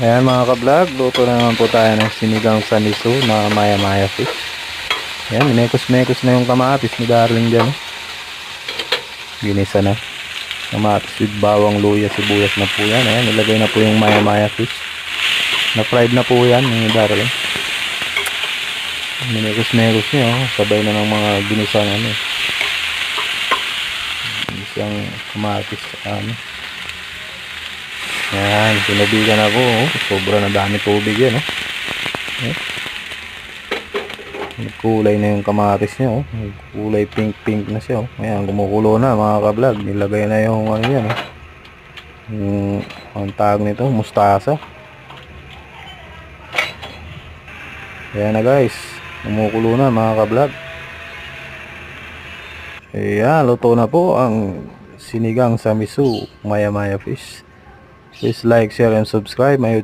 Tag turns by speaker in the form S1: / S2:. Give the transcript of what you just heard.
S1: Ayan mga ka-vlog, luto na naman po tayo ng sinigang sa miso na maya-maya fish. Ayan, minekos-mekos na yung kamatis ni Darling dyan. Ginisa na. Kamatis with bawang, luya, sibuyas na po yan. Ayan, nilagay na po yung maya-maya fish. Na-fried na po yan ni Darling. Minekos-mekos niya, oh. Sabay na ng mga ginisang ano. Ginisang kamatis. Ayan, sinubigan ako, oh. Sobra na dami tubig yan, oh. Nagkulay na yung kamatis niya, oh. Kulay pink na siya, oh. Ayan, kumukulo na mga ka-vlog. Nilagay na yung ano yan, oh. Yung ang tawag nito, mustasa. Ayan na guys, kumukulo na mga ka-vlog. Ayan, luto na po ang sinigang sa miso maya-maya fish. Please like, share, and subscribe my YouTube